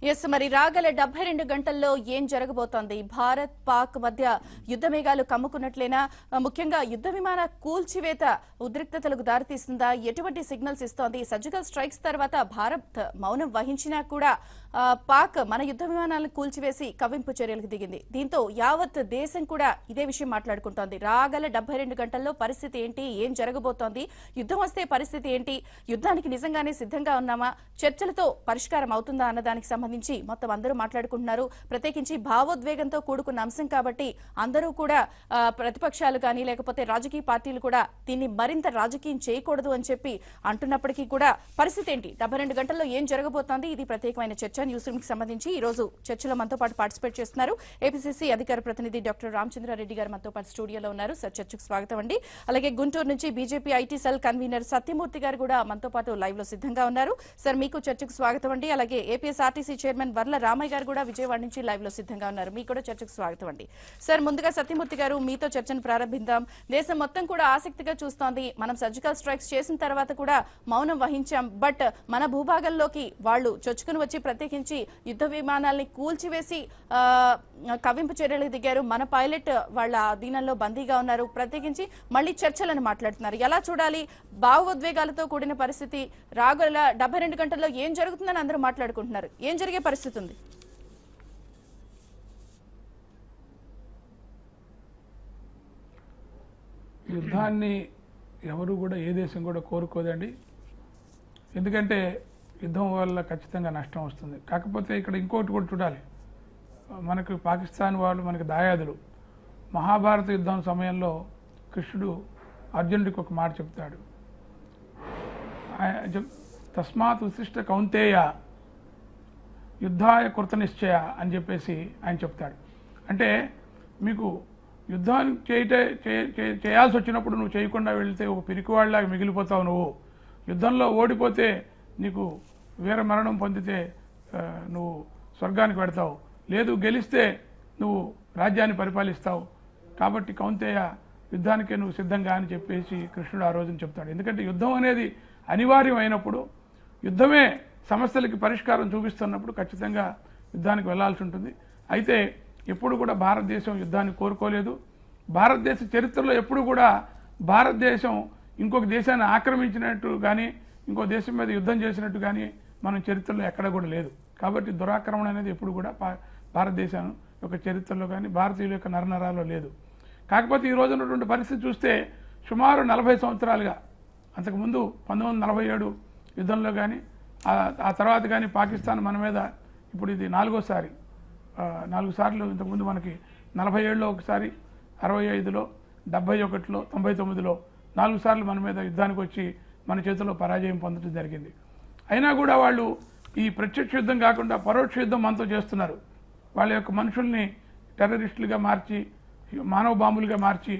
Yes మరి రాగల 72 గంటల్లో ఏం జరగబోతోంది? భారత్ పాక్ మధ్య యుద్ధ మేఘాలు కమ్ముకున్నట్లేనా? ముఖ్యంగా యుద్ధ విమాన కూల్చివేత ఉద్రిక్తతలకు దారితీస్తుందా? ఎటువంటి సిగ్నల్స్ ఇస్తోంది? సర్జికల్ స్ట్రైక్స్ తర్వాత భారత్ మౌనం వహించినా కూడా పాక్ మన యుద్ధ విమానాలను కూల్చివేసి కవ్వింపు చర్యలకు దిగింది. దీంతో యావత్ దేశం కూడా ఇదే విషయం మాట్లాడుకుంటోంది. రాగల 72 గంటల్లో పరిస్థితి ఏంటి? ఏం జరగబోతోంది? యుద్ధం వస్తే పరిస్థితి ఏంటి? యుద్ధానికి నిజంగానే సిద్ధంగా ఉన్నామా? చర్చలతో పరిష్కారం అవుతుందా అన్న దానికి సంబంధించి మొత్తం అందరూ మాట్లాడుకుంటున్నారు. ప్రత్యేకించి భావోద్వేగంతో కూడుకున్న అంశం కాబట్టి అందరూ కూడా ప్రతిపక్షాలు కానీ లేకపోతే రాజకీయ పార్టీలు కూడా దీన్ని మరింత రాజకీయం చేయకూడదు అని చెప్పి అంటున్నప్పటికీ కూడా పరిస్థితి ఏంటి? 72 గంటల్లో ఏం జరగబోతోంది? ఇది ప్రత్యేకమైన చర్చ. న్యూస్ రూమ్ కి సంబంధించి ఈ రోజు చర్చలో మనతో పాటు పార్టిసిపేట్ చేస్తున్నారు ఏపీసీసీ అధికార ప్రతినిధి డాక్టర్ రామచంద్రారెడ్డి గారు మనతో పాటు స్టూడియోలో ఉన్నారు. సార్, చర్చకు స్వాగతం అండి. అలాగే గుంటూరు నుంచి BJP IT cell convener Satyamurthy గారు కూడా మనతో పాటు లైవ్ లో సిద్ధంగా ఉన్నారు. సార్, మీకు చర్చకు స్వాగతం అండి. అలాగే ఏపీఎస్ఆర్టీసీ చైర్మన్ వర్ల రామయ్య గారు కూడా విజయవాడ నుంచి లైవ్ లో సిద్ధంగా ఉన్నారు. మీకు కూడా చర్చకు స్వాగతం అండి. సార్, ముందుగా సత్యమూర్తి గారు, మీతో చర్చను ప్రారంభిద్దాం. దేశం మొత్తం కూడా ఆసక్తిగా చూస్తోంది. మనం సర్జికల్ స్ట్రైక్స్ చేసిన తర్వాత కూడా మౌనం వహించాం. బట్ మన భూభాగంలోకి వాళ్ళు చొచ్చుకుని వచ్చి ప్రత్యేకించి యుద్ధ విమానాల్ని కూల్చివేసి కవ్వింపు చర్యలకు దిగారు. మన పైలట్ వాళ్ళ అధీనంలో బందీగా ఉన్నారు. ప్రత్యేకించి మళ్ళీ చర్చలను మాట్లాడుతున్నారు. ఎలా చూడాలి? భావోద్వేగాలతో కూడిన పరిస్థితి. రాగల 72 గంటల్లో ఏం జరుగుతుందని అందరూ మాట్లాడుకుంటున్నారు. ఏం జరిగే పరిస్థితి ఉంది? యుద్ధాన్ని ఎవరు కూడా ఏ దేశం కూడా కోరుకోదండి. ఎందుకంటే యుద్ధం వల్ల ఖచ్చితంగా నష్టం వస్తుంది. కాకపోతే ఇక్కడ ఇంకోటి కూడా చూడాలి. మనకు పాకిస్తాన్ వాళ్ళు మనకి దాయాదులు. మహాభారత యుద్ధం సమయంలో కృష్ణుడు అర్జునుడికి ఒక మాట చెప్తాడు. తస్మాత్ ఉత్సిష్ట కౌంతేయ యుద్ధాయ కృత నిశ్చయ అని చెప్పేసి ఆయన చెప్తాడు. అంటే మీకు యుద్ధాన్ని చేయాల్సి వచ్చినప్పుడు నువ్వు చేయకుండా వెళితే ఒక పిరికివాళ్ళలాగా మిగిలిపోతావు. నువ్వు యుద్ధంలో ఓడిపోతే నీకు వీర మరణం పొందితే నువ్వు స్వర్గానికి వెడతావు, లేదు గెలిస్తే నువ్వు రాజ్యాన్ని పరిపాలిస్తావు. కాబట్టి కౌంతేయ యుద్ధానికే నువ్వు సిద్ధంగా అని చెప్పేసి కృష్ణుడు ఆ రోజున చెప్తాడు. ఎందుకంటే యుద్ధం అనేది అనివార్యం అయినప్పుడు, యుద్ధమే సమస్యలకి పరిష్కారం చూపిస్తున్నప్పుడు ఖచ్చితంగా యుద్ధానికి వెళ్లాల్సి ఉంటుంది. అయితే ఎప్పుడు కూడా భారతదేశం యుద్ధాన్ని కోరుకోలేదు. భారతదేశ చరిత్రలో ఎప్పుడు కూడా భారతదేశం ఇంకొక దేశాన్ని ఆక్రమించినట్టు కానీ ఇంకో దేశం మీద యుద్ధం చేసినట్టు కానీ మనం చరిత్రలో ఎక్కడ కూడా లేదు. కాబట్టి దురాక్రమణ అనేది ఎప్పుడు కూడా భారతదేశం యొక్క చరిత్రలో కానీ భారతీయుల యొక్క నరనరాల్లో లేదు. కాకపోతే ఈ రోజు ఉన్నటువంటి పరిస్థితి చూస్తే సుమారు 40 సంవత్సరాలుగా, అంతకుముందు 1947 యుద్ధంలో కానీ ఆ తర్వాత కానీ పాకిస్తాన్ మన మీద ఇప్పుడు ఇది 4వ సారి. 4 సార్లు ఇంతకుముందు మనకి 47లో ఒకసారి, 65లో, 71లో, 99లో 4 సార్లు మన మీద యుద్ధానికి వచ్చి మన చేతిలో పరాజయం పొందడం జరిగింది. అయినా కూడా వాళ్ళు ఈ ప్రత్యక్ష యుద్ధం కాకుండా పరోక్ష యుద్ధం మనతో చేస్తున్నారు. వాళ్ళ యొక్క మనుషుల్ని టెర్రరిస్టులుగా మార్చి, మానవ బాంబులుగా మార్చి,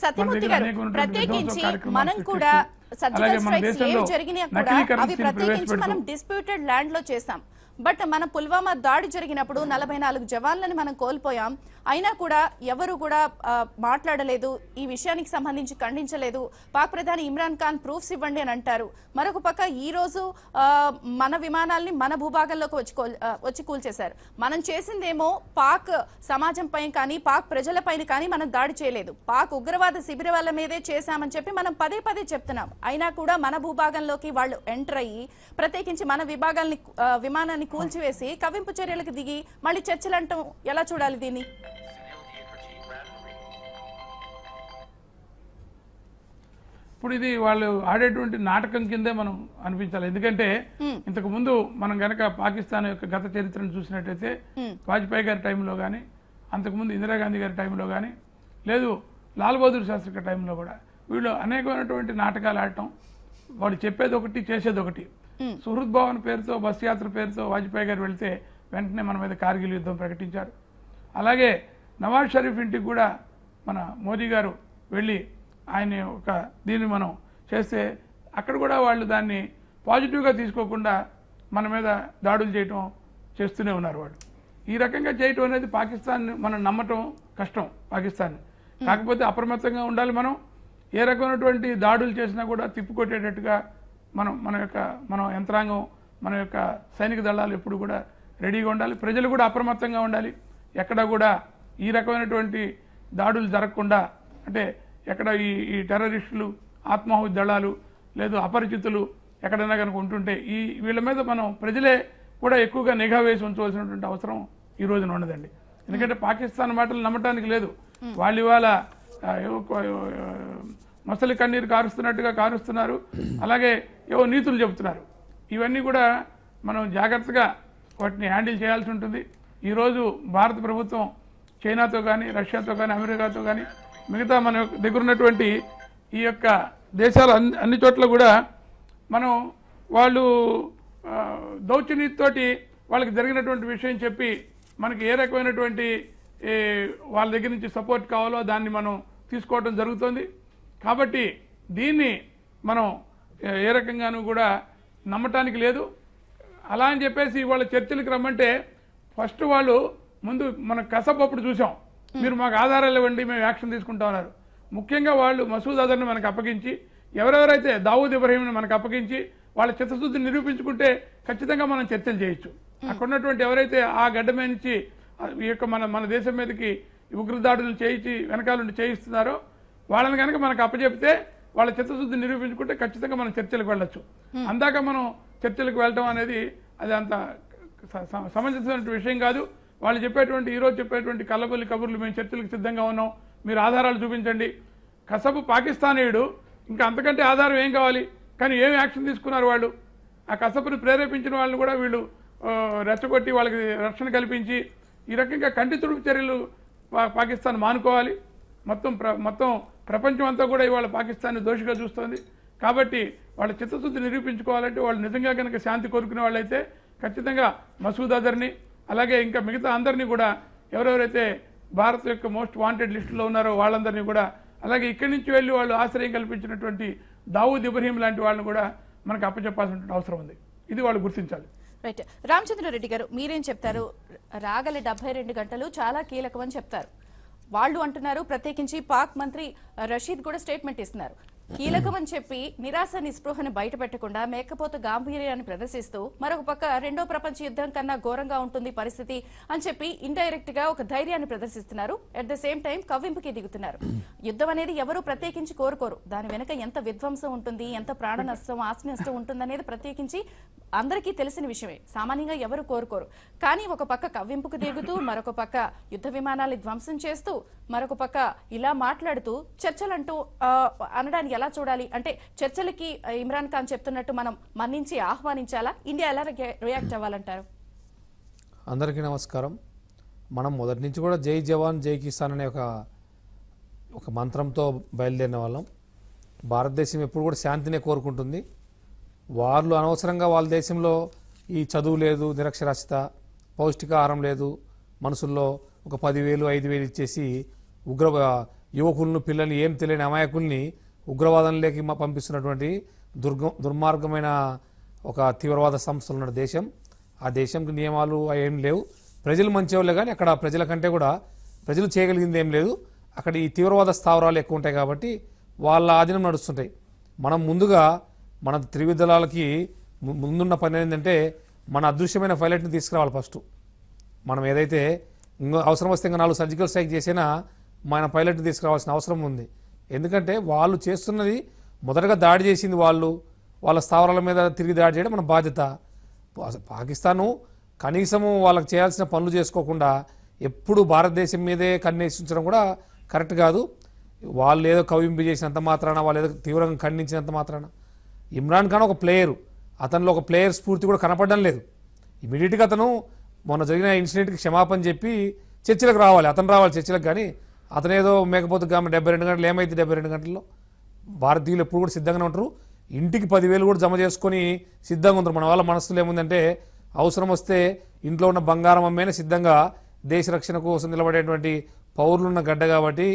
సత్యమూర్తి గారు, ప్రత్యేకించి మనం కూడా సర్జికల్ స్ట్రైక్స్ ఏవి జరిగినా కూడా అవి ప్రత్యేకించి మనం డిస్ప్యూటెడ్ ల్యాండ్ లో చేశాం. బట్ మన పుల్వామా దాడి జరిగినప్పుడు 44 జవాన్లను మనం కోల్పోయాం. అయినా కూడా ఎవరు కూడా మాట్లాడలేదు, ఈ విషయానికి సంబంధించి ఖండించలేదు. పాక్ ప్రధాని ఇమ్రాన్ ఖాన్ ప్రూఫ్స్ ఇవ్వండి అని అంటారు. మరొక పక్క ఈ రోజు మన విమానాల్ని మన భూభాగంలోకి వచ్చి కూల్చేశారు. మనం చేసిందేమో పాక్ సమాజంపై కానీ పాక్ ప్రజలపైన కానీ మనం దాడి చేయలేదు, పాక్ ఉగ్రవాద శిబిరాల మీదే చేశామని చెప్పి మనం పదే పదే చెప్తున్నాం. అయినా కూడా మన భూభాగంలోకి వాళ్ళు ఎంటర్ అయ్యి ప్రత్యేకించి మన విమానాన్ని కూల్చివేసి కవ్వింపు చర్యలకు దిగి మళ్ళీ చర్చలంటాం. ఎలా చూడాలి దీన్ని? ఇప్పుడు ఇది వాళ్ళు ఆడేటువంటి నాటకం కిందే మనం అనిపించాలి. ఎందుకంటే ఇంతకు ముందు మనం గనక పాకిస్తాన్ యొక్క గత చరిత్రను చూసినట్టయితే వాజ్పేయి గారి టైంలో కానీ, అంతకుముందు ఇందిరాగాంధీ గారి టైంలో కానీ, లేదు లాల్ బహదూర్ శాస్త్రి గారి టైంలో కూడా వీళ్ళు అనేకమైనటువంటి నాటకాలు ఆడటం, వాళ్ళు చెప్పేది ఒకటి చేసేది ఒకటి. సుహృద్భావన పేరుతో, బస్ యాత్ర పేరుతో వాజ్పేయి గారు వెళ్తే వెంటనే మన మీద కార్గిల్ యుద్ధం ప్రకటించారు. అలాగే నవాజ్ షరీఫ్ ఇంటికి కూడా మన మోదీ గారు వెళ్ళి ఆయన ఒక దీన్ని మనం చేస్తే అక్కడ కూడా వాళ్ళు దాన్ని పాజిటివ్గా తీసుకోకుండా మన మీద దాడులు చేయటం చేస్తూనే ఉన్నారు. వాళ్ళు ఈ రకంగా చేయటం అనేది పాకిస్తాన్ మనం నమ్మటం కష్టం. పాకిస్తాన్ కాకపోతే అప్రమత్తంగా ఉండాలి. మనం ఏ రకమైనటువంటి దాడులు చేసినా కూడా తిప్పికొట్టేటట్టుగా మన యంత్రాంగం, మన యొక్క సైనిక దళాలు ఎప్పుడు కూడా రెడీగా ఉండాలి. ప్రజలు కూడా అప్రమత్తంగా ఉండాలి. ఎక్కడ కూడా ఈ రకమైనటువంటి దాడులు జరగకుండా, అంటే ఎక్కడ ఈ టెర్రరిస్టులు, ఆత్మాహుతి దళాలు లేదు అపరిచితులు ఎక్కడైనా కనుక ఉంటుంటే వీళ్ళ మీద మనం ప్రజలే కూడా ఎక్కువగా నిఘా వేసి ఉంచవలసినటువంటి అవసరం ఈ రోజున ఉన్నదండి. ఎందుకంటే పాకిస్తాన్ మాటలు నమ్మటానికి లేదు. వాళ్ళు ఇవాళ మసలి కన్నీరు కారుస్తున్నట్టుగా కారుస్తున్నారు, అలాగే ఏవో నీతులు చెబుతున్నారు. ఇవన్నీ కూడా మనం జాగ్రత్తగా వాటిని హ్యాండిల్ చేయాల్సి ఉంటుంది. ఈరోజు భారత ప్రభుత్వం చైనాతో కానీ, రష్యాతో కానీ, అమెరికాతో కానీ, మిగతా మన దగ్గర ఉన్నటువంటి ఈ యొక్క దేశాల అన్ని చోట్ల కూడా మనం వాళ్ళు దౌర్జన్యంతోటి వాళ్ళకి జరిగినటువంటి విషయం చెప్పి మనకి ఏ రకమైనటువంటి వాళ్ళ దగ్గర నుంచి సపోర్ట్ కావాలో దాన్ని మనం తీసుకోవడం జరుగుతుంది. కాబట్టి దీన్ని మనం ఏ రకంగానూ కూడా నమ్మటానికి లేదు. అలా అని చెప్పేసి వాళ్ళ చర్చలకు రమ్మంటే ఫస్ట్ వాళ్ళు ముందు మన కసపప్పుడు చూసాం, మీరు మాకు ఆధారాలు ఇవ్వండి, మేము యాక్షన్ తీసుకుంటా ఉన్నారు. ముఖ్యంగా వాళ్ళు మసూద్ అజర్ని మనకు అప్పగించి, ఎవరెవరైతే దావూద్ ఇబ్రహీంని మనకు అప్పగించి వాళ్ళ చిత్తశుద్ధిని నిరూపించుకుంటే ఖచ్చితంగా మనం చర్చలు చేయొచ్చు. అక్కడ ఉన్నటువంటి ఎవరైతే ఆ గడ్డ మీద నుంచి ఈ యొక్క మన దేశం మీదకి ఉగ్రదాడులు చేయించి వెనకాల నుండి చేయిస్తున్నారో వాళ్ళని కనుక మనకు అప్పచెప్తే వాళ్ళ చిత్తశుద్ధిని నిరూపించుకుంటే ఖచ్చితంగా మనం చర్చలకు వెళ్ళొచ్చు. అందాక మనం చర్చలకు వెళ్ళడం అనేది అది అంత సమంజసమైన విషయం కాదు. వాళ్ళు చెప్పేటువంటి ఈరోజు చెప్పేటువంటి కల్లబొల్లి కబుర్లు మేము చర్చలకు సిద్ధంగా ఉన్నాం, మీరు ఆధారాలు చూపించండి. కసబు పాకిస్తానీయుడు, ఇంకా అంతకంటే ఆధారం ఏం కావాలి? కానీ ఏం యాక్షన్ తీసుకున్నారు వాళ్ళు? ఆ కసబుని ప్రేరేపించిన వాళ్ళని కూడా వీళ్ళు రెచ్చగొట్టి వాళ్ళకి రక్షణ కల్పించి ఈ రకంగా కంటి తుడుపు చర్యలు పాకిస్తాన్ మానుకోవాలి. మొత్తం ప్రపంచం అంతా కూడా ఇవాళ పాకిస్తాన్ని దోషిగా చూస్తోంది. కాబట్టి వాళ్ళ చిత్తశుద్ధి నిరూపించుకోవాలంటే వాళ్ళు నిజంగా కనుక శాంతి కోరుకునే వాళ్ళైతే ఖచ్చితంగా మసూద్ అజర్ని, అలాగే ఇంకా మిగతా అందరినీ కూడా ఎవరెవరైతే భారత్ యొక్క మోస్ట్ వాంటెడ్ లిస్టులో ఉన్నారో వాళ్ళందరినీ కూడా, అలాగే ఇక్కడి నుంచి వెళ్ళి వాళ్ళు ఆశ్రయం కల్పించినటువంటి దావూద్ ఇబ్రహీం లాంటి వాళ్ళని కూడా మనకు అప్పచెప్పాల్సిన అవసరం ఉంది. ఇది వాళ్ళు గుర్తించాలి. రైట్. రామచంద్రారెడ్డి గారు, మీరేం చెప్తారు? రాగల 72 గంటలు చాలా కీలకమని చెప్తారు. వాళ్ళు అంటున్నారు, ప్రత్యేకించి పాక్ మంత్రి రషీద్ కూడా స్టేట్మెంట్ ఇస్తున్నారు. కీలకమని చెప్పి నిరాశ నిస్పృహను బయటపెట్టకుండా మేకపోతు గాంభీర్యాన్ని ప్రదర్శిస్తూ మరొక పక్క రెండో ప్రపంచ యుద్ధం కన్నా ఘోరంగా ఉంటుంది పరిస్థితి అని చెప్పి ఇండైరెక్ట్ గా ఒక ధైర్యాన్ని ప్రదర్శిస్తున్నారు. అట్ ద సేమ్ టైం కవ్వింపుకి దిగుతున్నారు. యుద్ధం అనేది ఎవరు ప్రత్యేకించి కోరుకోరు. దాని వెనుక ఎంత విధ్వంసం ఉంటుంది, ఎంత ప్రాణ నష్టం, ఆస్తి నష్టం ఉంటుంది అనేది ప్రత్యేకించి అందరికీ తెలిసిన విషయమే. సామాన్యంగా ఎవరు కోరుకోరు. కానీ ఒక పక్క కవ్వింపుకు దిగుతూ, మరొక పక్క యుద్ధ విమానాలు ధ్వంసం చేస్తూ, మరొక పక్క ఇలా మాట్లాడుతూ చర్చలంటూ అనడానికి ఎలా చూడాలి? అంటే చర్చలకి ఇమ్రాన్ ఖాన్ చెప్తున్నట్టు మనం మన్నించి ఆహ్వానించాలా? ఇండియా ఎలా రియాక్ట్ అవ్వాలంటారు? అందరికీ నమస్కారం. మనం మొదటి నుంచి కూడా జై జవాన్ జై కిసాన్ అనే ఒక మంత్రంతో బయలుదేరిన వాళ్ళం. భారతదేశం ఎప్పుడు కూడా శాంతినే కోరుకుంటుంది. వాళ్ళు అనవసరంగా వాళ్ళ దేశంలో ఈ చదువు లేదు, నిరక్షరాస్యత, పౌష్టికాహారం లేదు, మనసుల్లో ఒక 10,000 5,000 ఇచ్చేసి యువకులను, పిల్లల్ని, ఏం తెలియని అమాయకుల్ని ఉగ్రవాదంలోకి పంపిస్తున్నటువంటి దుర్మార్గమైన ఒక తీవ్రవాద సంస్థలు ఉన్న దేశం. ఆ దేశంకి నియమాలు ఏం లేవు. ప్రజలు మంచివాళ్ళే, కానీ అక్కడ ప్రజల కంటే కూడా ప్రజలు చేయగలిగింది ఏం లేదు. అక్కడ ఈ తీవ్రవాద స్థావరాలు ఎక్కువ ఉంటాయి కాబట్టి వాళ్ళ ఆధీనం నడుస్తుంటాయి. మనం ముందుగా మన త్రివిధ దళాలకి ముందున్న పని ఏంటంటే మన అదృశ్యమైన పైలట్ని తీసుకురావాలి. ఫస్ట్ మనం ఏదైతే అవసరం వస్తే ఇంకా 4 సర్జికల్ స్ట్రైక్ చేసినా మన పైలట్ని తీసుకురావాల్సిన అవసరం ఉంది. ఎందుకంటే వాళ్ళు చేస్తున్నది, మొదటగా దాడి చేసింది వాళ్ళ స్థావరాల మీద తిరిగి దాడి చేయడం మన బాధ్యత. పాకిస్తాను కనీసము వాళ్ళకి చేయాల్సిన పనులు చేసుకోకుండా ఎప్పుడు భారతదేశం మీదే కన్నేసించడం కూడా కరెక్ట్ కాదు. వాళ్ళు ఏదో కవ్వింపు చేసినంత మాత్రాన, వాళ్ళు ఏదో తీవ్రంగా ఖండించినంత మాత్రాన. ఇమ్రాన్ ఖాన్ ఒక ప్లేయరు, అతనిలో ఒక ప్లేయర్ స్ఫూర్తి కూడా కనపడడం లేదు. ఇమీడియట్గా అతను మొన్న జరిగిన ఇన్సిడెంట్కి క్షమాపణ చెప్పి చర్చలకు రావాలి, అతను రావాలి చర్చలకు. కానీ అతనేదో మేకపోతే 72 గంటలు ఏమైతే 72 గంటల్లో భారతీయులు ఎప్పుడు కూడా సిద్ధంగానే ఉంటారు. ఇంటికి 10,000 కూడా జమ చేసుకొని సిద్ధంగా ఉంటారు. మన వాళ్ళ మనసులో ఏముందంటే అవసరం వస్తే ఇంట్లో ఉన్న బంగారం అమ్మేనే సిద్ధంగా దేశ రక్షణ కోసం నిలబడేటువంటి పౌరులున్న గడ్డ కాబట్టి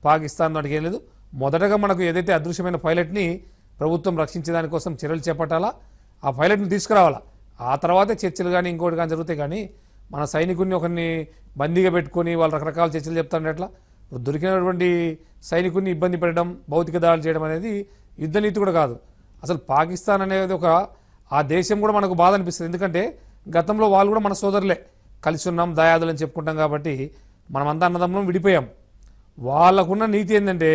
పాకిస్తాన్ వాటికి ఏం లేదు. మొదటగా మనకు ఏదైతే అదృశ్యమైన పైలట్ని ప్రభుత్వం రక్షించే దానికోసం చర్యలు చేపట్టాలా, ఆ పైలట్ని తీసుకురావాలా. ఆ తర్వాతే చర్చలు కానీ ఇంకోటి కానీ జరుగుతాయి. కానీ మన సైనికుడిని ఒకరిని బందీగా పెట్టుకొని వాళ్ళు రకరకాల చర్చలు చెప్తారు. ఎట్లా దొరికినటువంటి సైనికుడిని ఇబ్బంది పెట్టడం, భౌతిక దాడులు చేయడం అనేది యుద్ధ నీతి కూడా కాదు. అసలు పాకిస్తాన్ అనేది ఆ దేశం కూడా మనకు బాధ అనిపిస్తుంది. ఎందుకంటే గతంలో వాళ్ళు కూడా మన సోదరులే, కలిసి ఉన్నాం దయాదులు అని చెప్పుకుంటాం కాబట్టి మనమంతా అన్నదమ్ములం విడిపోయాం. వాళ్ళకున్న నీతి ఏంటంటే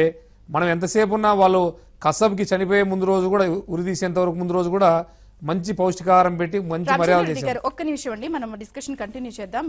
మనం ఎంతసేపు ఉన్నా వాళ్ళు కసబ్కి చనిపోయే ముందు రోజు కూడా, ఉరి తీసేంత వరకు ముందు రోజు కూడా మంచి పౌష్టికాహారం పెట్టి మంచి మర్యాద చేశారు. ఒక్క నిమిషం అండి, మనం డిస్కషన్ కంటిన్యూ చేద్దాం.